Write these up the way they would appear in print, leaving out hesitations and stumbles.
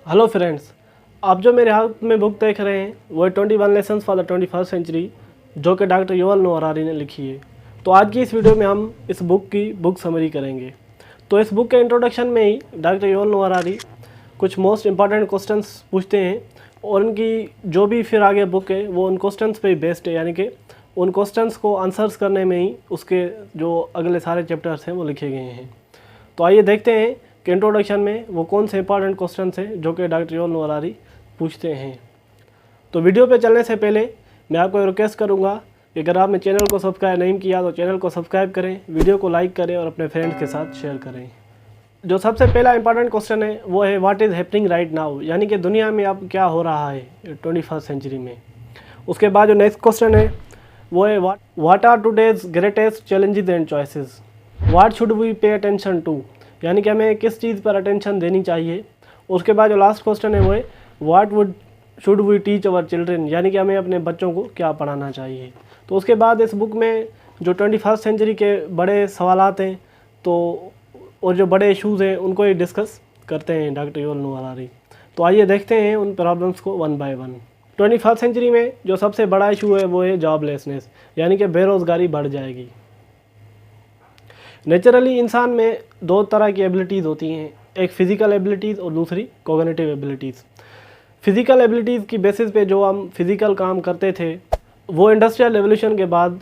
Hello friends, आप जो मेरे हाथ में बुक देख रहे हैं वो 21 lessons for the 21st century जो कि डॉक्टर युवल नोआ हरारी ने लिखी है। तो आज की इस वीडियो में हम इस बुक की बुक समरी करेंगे। तो इस बुक के इंट्रोडक्शन में ही डॉक्टर युवल नोआ हरारी कुछ मोस्ट इंपॉर्टेंट क्वेश्चंस पूछते हैं और उनकी जो भी फिर आगे बुक है वो उन क्वेश्चंस पे ही बेस्ड है, यानी कि उन क्वेश्चंस को आंसर्स करने में ही उसके जो अगले सारे चैप्टर्स हैं वो लिखे गए हैं। तो आइए देखते हैं कि इंट्रोडक्शन में वो कौन से इंपॉर्टेंट क्वेश्चन हैं जो कि डॉक्टर युवल नोआ हरारी पूछते हैं। तो वीडियो पे चलने से पहले मैं आपको रिक्वेस्ट करूंगा कि अगर आपने चैनल को सब्सक्राइब नहीं किया तो चैनल को सब्सक्राइब करें, वीडियो को लाइक करें और अपने फ्रेंड्स के साथ शेयर करें। जो सबसे पहला इंपॉर्टेंट क्वार्टन है वो है what is happening right now, यानी कि दुनिया में अब क्या हो रहा है 21st सेंचुरी में। उसके बाद जो नेक्स्ट क्वेश्चन है वो है what are today's greatest challenges and choices, what should we pay attention to, यानी कि हमें किस चीज़ पर अटेंशन देनी चाहिए। उसके बाद जो लास्ट क्वेश्चन है वो है what should we teach our children, यानी कि हमें अपने बच्चों को क्या पढ़ाना चाहिए। तो उसके बाद इस बुक में जो 21st सेंचुरी के बड़े सवालात हैं तो और जो बड़े इश्यूज़ हैं उनको ही डिस्कस करते हैं डॉक्टर युवल नोआ हरारी। तो आइए देखते हैं उन प्रॉब्लम्स को one by one. 21st century में जो सबसे बड़ा इशू है वो है जॉबलेसनेस, यानी कि बेरोज़गारी बढ़ जाएगी। नेचुरली इंसान में दो तरह की एबिलिटीज़ होती हैं, एक फ़िज़िकल एबिलिटीज़ और दूसरी कॉग्निटिव एबिलिटीज़। फ़िज़िकल एबिलिटीज़ की बेसिस पे जो हम फिज़िकल काम करते थे वो इंडस्ट्रियल रेवोल्यूशन के बाद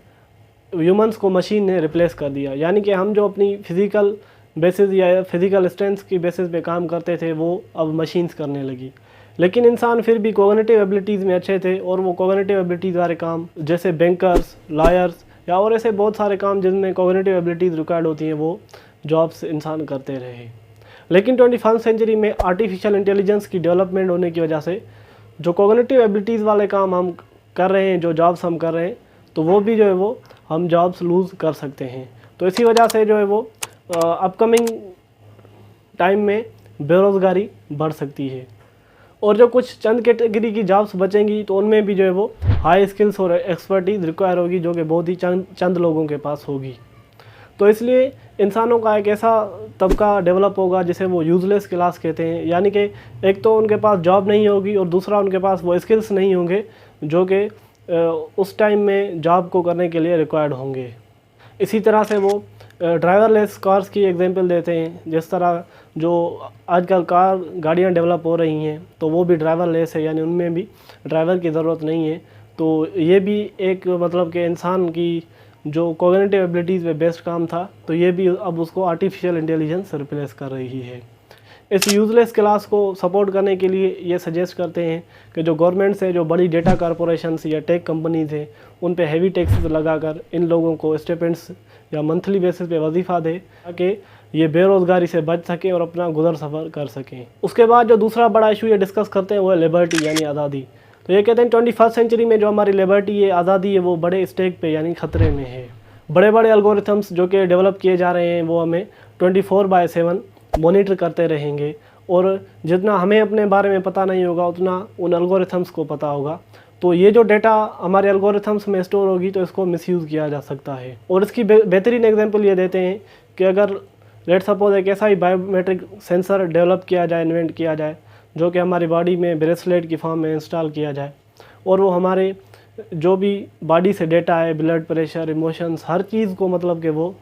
ह्यूमंस को मशीन ने रिप्लेस कर दिया, यानी कि हम जो अपनी फ़िज़िकल बेसिस या फिज़िकल स्ट्रेंथ की बेसिस पे काम करते थे वो अब मशीन्स करने लगी। लेकिन इंसान फिर भी कॉग्निटिव एबिलिटीज़ में अच्छे थे और वो कॉग्निटिव एबिलिटीज़ वाले काम जैसे बैंकर्स, लॉयर्स या और ऐसे बहुत सारे काम जिनमें कॉग्निटिव एबिलिटीज़ रिक्वायर्ड होती हैं वो जॉब्स इंसान करते रहे। लेकिन 21st सेंचुरी में आर्टिफिशियल इंटेलिजेंस की डेवलपमेंट होने की वजह से जो कॉग्निटिव एबिलिटीज़ वाले काम हम कर रहे हैं, जो जॉब्स हम कर रहे हैं, तो वो भी जो है वो हम जॉब्स लूज़ कर सकते हैं। तो इसी वजह से जो है वो अपकमिंग टाइम में बेरोज़गारी बढ़ सकती है और जो कुछ चंद कैटेगरी की जॉब्स बचेंगी तो उनमें भी जो है वो हाई स्किल्स और एक्सपर्टीज़ रिक्वायर होगी जो कि बहुत ही चंद लोगों के पास होगी। तो इसलिए इंसानों का एक ऐसा तबका डेवलप होगा जिसे वो यूज़लेस क्लास कहते हैं, यानी कि एक तो उनके पास जॉब नहीं होगी और दूसरा उनके पास वो स्किल्स नहीं होंगे जो कि उस टाइम में जॉब को करने के लिए रिक्वायर्ड होंगे। इसी तरह से वो ड्राइवरलेस कार्स की एग्जांपल देते हैं, जिस तरह जो आजकल गाड़ियाँ डेवलप हो रही हैं तो वो भी ड्राइवरलेस है, यानी उनमें भी ड्राइवर की ज़रूरत नहीं है। तो ये भी एक मतलब कि इंसान की जो कॉग्निटिव एबिलिटीज़ पे बेस्ड काम था तो ये भी अब उसको आर्टिफिशियल इंटेलिजेंस रिप्लेस कर रही है। इस यूज़लेस क्लास को सपोर्ट करने के लिए ये सजेस्ट करते हैं कि जो गवर्नमेंट्स है, जो बड़ी डेटा कॉरपोरेशंस या टेक कंपनीज़ हैं, उन पे हैवी टैक्सेस लगाकर इन लोगों को स्टिपेंड्स या मंथली बेसिस पे वजीफ़ा दे ताकि ये बेरोज़गारी से बच सकें और अपना गुजर सफ़र कर सकें। उसके बाद जो दूसरा बड़ा इशू ये डिस्कस करते हैं वो है लिबर्टी, यानी आज़ादी। तो ये कहते हैं 21st सेंचुरी में जो हमारी लिबर्टी है, आज़ादी है, वो बड़े स्टेक पे यानी ख़तरे में है। बड़े बड़े एल्गोरिथम्स जो कि डेवलप किए जा रहे हैं वो हमें 24/7 मॉनिटर करते रहेंगे और जितना हमें अपने बारे में पता नहीं होगा उतना उन एल्गोरिथम्स को पता होगा। तो ये जो डेटा हमारे एल्गोरिथम्स में स्टोर होगी तो इसको मिसयूज़ किया जा सकता है। और इसकी बेहतरीन एग्जांपल ये देते हैं कि अगर लेट सपोज एक ऐसा ही बायोमेट्रिक सेंसर डेवलप किया जाए, इन्वेंट किया जाए, जो कि हमारी बॉडी में ब्रेसलेट की फॉर्म में इंस्टॉल किया जाए और वो हमारे जो भी बॉडी से डेटा है, ब्लड प्रेशर, इमोशंस, हर चीज़ को मतलब कि वो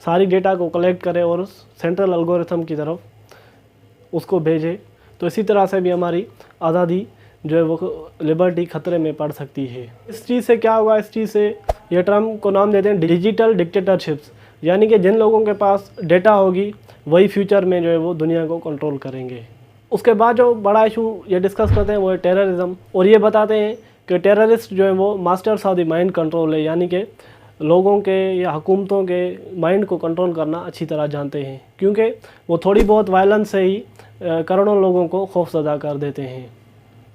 सारी डेटा को कलेक्ट करे और उस सेंट्रल एल्गोरिथम की तरफ उसको भेजे, तो इसी तरह से भी हमारी आज़ादी जो है वो लिबर्टी ख़तरे में पड़ सकती है। इस चीज़ से क्या होगा, इस चीज़ से ये टर्म को नाम देते हैं डिजिटल डिक्टेटरशिप्स, यानी कि जिन लोगों के पास डेटा होगी वही फ्यूचर में जो है वो दुनिया को कंट्रोल करेंगे। उसके बाद जो बड़ा इशू ये डिस्कस करते हैं वो है टेररिज्म, और ये बताते हैं कि टेररिस्ट जो है वो masters of the mind control है, यानी कि लोगों के या हुकूमतों के माइंड को कंट्रोल करना अच्छी तरह जानते हैं, क्योंकि वो थोड़ी बहुत वायलेंस से ही करोड़ों लोगों को खौफज़दा कर देते हैं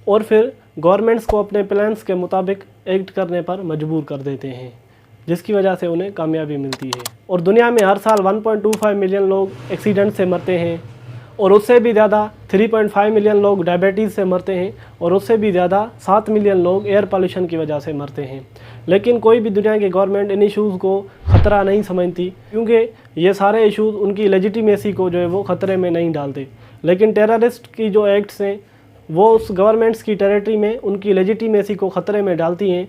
और फिर गवर्नमेंट्स को अपने प्लान्स के मुताबिक एक्ट करने पर मजबूर कर देते हैं, जिसकी वजह से उन्हें कामयाबी मिलती है। और दुनिया में हर साल 1.25 मिलियन लोग एक्सीडेंट से मरते हैं और उससे भी ज़्यादा 3.5 मिलियन लोग डायबिटीज़ से मरते हैं और उससे भी ज़्यादा 7 मिलियन लोग एयर पॉल्यूशन की वजह से मरते हैं। लेकिन कोई भी दुनिया की गवर्नमेंट इन इशूज़ को ख़तरा नहीं समझती, क्योंकि ये सारे इशूज़ उनकी लेजिटिमेसी को जो है वो ख़तरे में नहीं डालते। लेकिन टेररिस्ट की जो एक्ट्स हैं वो उस गवर्नमेंट्स की टेरिटरी में उनकी लेजिटिमेसी को ख़तरे में डालती हैं,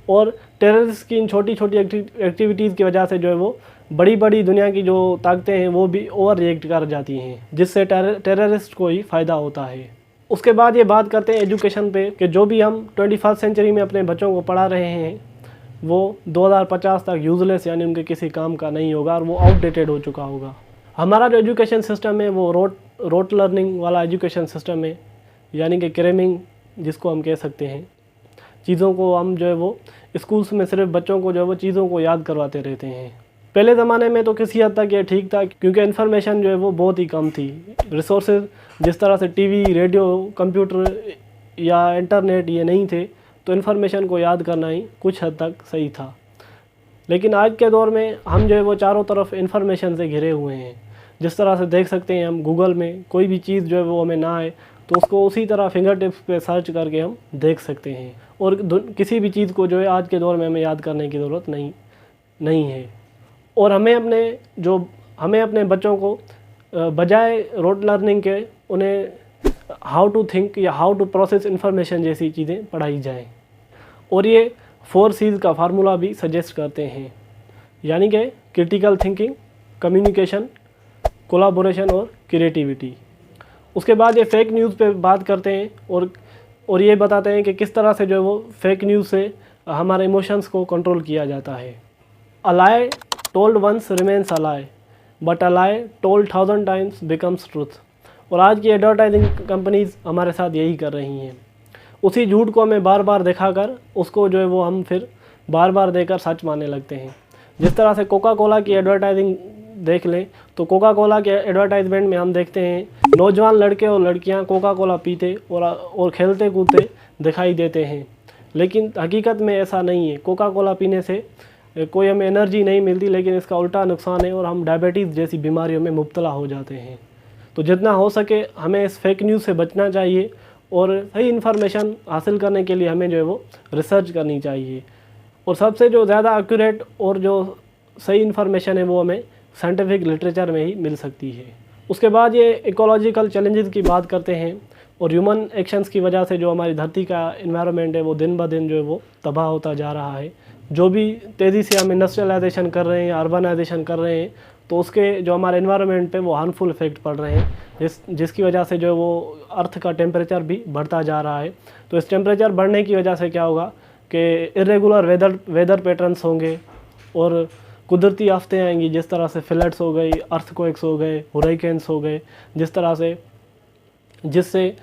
और टेररिस्ट की इन छोटी छोटी एक्टिविटीज़ की वजह से जो है वो बड़ी बड़ी दुनिया की जो ताकतें हैं वो भी ओवर रिएक्ट कर जाती हैं, जिससे टेररिस्ट को ही फ़ायदा होता है। उसके बाद ये बात करते हैं एजुकेशन पे कि जो भी हम 21st सेंचुरी में अपने बच्चों को पढ़ा रहे हैं वो 2050 तक यूज़लेस यानी उनके किसी काम का नहीं होगा और वो आउटडेटेड हो चुका होगा। हमारा जो एजुकेशन सिस्टम है वो रोट लर्निंग वाला एजुकेशन सिस्टम है, यानी कि क्रेमिंग जिसको हम कह सकते हैं। चीज़ों को हम जो है वो स्कूल्स में सिर्फ बच्चों को जो है वो चीज़ों को याद करवाते रहते हैं। पहले ज़माने में तो किसी हद तक ये ठीक था क्योंकि इन्फॉर्मेशन जो है वो बहुत ही कम थी। रिसोर्सेज जिस तरह से टीवी, रेडियो, कंप्यूटर या इंटरनेट ये नहीं थे, तो इन्फॉर्मेशन को याद करना ही कुछ हद तक सही था। लेकिन आज के दौर में हम जो है वो चारों तरफ इन्फॉर्मेशन से घिरे हुए हैं। जिस तरह से देख सकते हैं हम गूगल में कोई भी चीज़ जो है वो हमें ना आए तो उसको उसी तरह फिंगर टिप्स पे सर्च करके हम देख सकते हैं, और किसी भी चीज़ को जो है आज के दौर में हमें याद करने की ज़रूरत नहीं है। और हमें अपने बच्चों को बजाय रोट लर्निंग के उन्हें हाउ टू थिंक या हाउ टू प्रोसेस इन्फॉर्मेशन जैसी चीज़ें पढ़ाई जाएं। और ये 4 C's का फार्मूला भी सजेस्ट करते हैं, यानी कि क्रिटिकल थिंकिंग, कम्युनिकेशन, कोलाबोरेशन और क्रिएटिविटी। उसके बाद ये फेक न्यूज़ पे बात करते हैं और ये बताते हैं कि किस तरह से जो है वो फेक न्यूज़ से हमारे इमोशंस को कंट्रोल किया जाता है। A lie told once remains a lie, but a lie told 1000 times becomes truth. और आज की एडवर्टाइजिंग कंपनीज़ हमारे साथ यही कर रही हैं। उसी झूठ को हमें बार बार दिखाकर उसको जो है वो हम फिर बार बार देकर सच मानने लगते हैं। जिस तरह से कोका कोला की एडवर्टाइजिंग देख लें तो कोका कोला के एडवर्टाइजमेंट में हम देखते हैं नौजवान लड़के और लड़कियां कोका कोला पीते और खेलते कूदते दिखाई देते हैं, लेकिन हकीकत में ऐसा नहीं है। कोका कोला पीने से कोई हमें एनर्जी नहीं मिलती, लेकिन इसका उल्टा नुकसान है और हम डायबिटीज़ जैसी बीमारियों में मुब्तला हो जाते हैं। तो जितना हो सके हमें इस फेक न्यूज़ से बचना चाहिए और सही इन्फॉर्मेशन हासिल करने के लिए हमें जो है वो रिसर्च करनी चाहिए। और सबसे जो ज़्यादा एक्यूरेट और जो सही इन्फॉर्मेशन है वो हमें साइंटिफिक लिटरेचर में ही मिल सकती है। उसके बाद ये इकोलॉजिकल चैलेंजेस की बात करते हैं और ह्यूमन एक्शंस की वजह से जो हमारी धरती का एनवायरनमेंट है वो दिन ब दिन जो है वो तबाह होता जा रहा है। जो भी तेज़ी से हम इंडस्ट्रियलाइजेशन कर रहे हैं, अर्बनाइजेशन कर रहे हैं, तो उसके जो हमारे एनवायरनमेंट पे वो हार्मफुल इफेक्ट पड़ रहे हैं, जिसकी वजह से जो है वो अर्थ का टेम्परेचर भी बढ़ता जा रहा है। तो इस टेम्परेचर बढ़ने की वजह से क्या होगा कि इरेगुलर वेदर पैटर्न्स होंगे और कुदरती आफतें आएंगी, जिस तरह से फ्लड्स हो गई, अर्थक्वेक्स हो गए, हुरिकेन्स हो गए, जिससे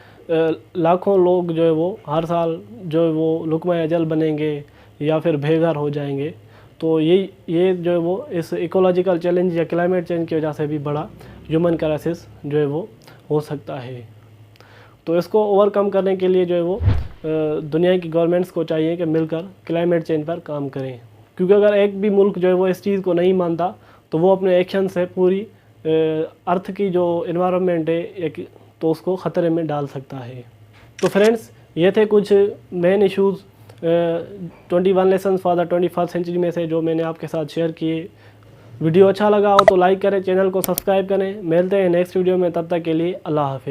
लाखों लोग जो है वो हर साल जो है वो लुकमा अजल बनेंगे या फिर बेघर हो जाएंगे। तो ये जो है वो इस इकोलॉजिकल चैलेंज या क्लाइमेट चेंज की वजह से भी बड़ा ह्यूमन क्राइसिस जो है वो हो सकता है। तो इसको ओवरकम करने के लिए जो है वो दुनिया की गवर्नमेंट्स को चाहिए कि मिलकर क्लाइमेट चेंज पर काम करें, क्योंकि अगर एक भी मुल्क जो है वो इस चीज़ को नहीं मानता तो वो अपने एक्शन से पूरी अर्थ की जो इन्वायरमेंट है तो उसको ख़तरे में डाल सकता है। तो फ्रेंड्स, ये थे कुछ main issues 21 lessons for the 21st century में से जो मैंने आपके साथ शेयर किए। वीडियो अच्छा लगा हो तो लाइक करें, चैनल को सब्सक्राइब करें। मिलते हैं नेक्स्ट वीडियो में, तब तक के लिए अल्लाह हाफिज़।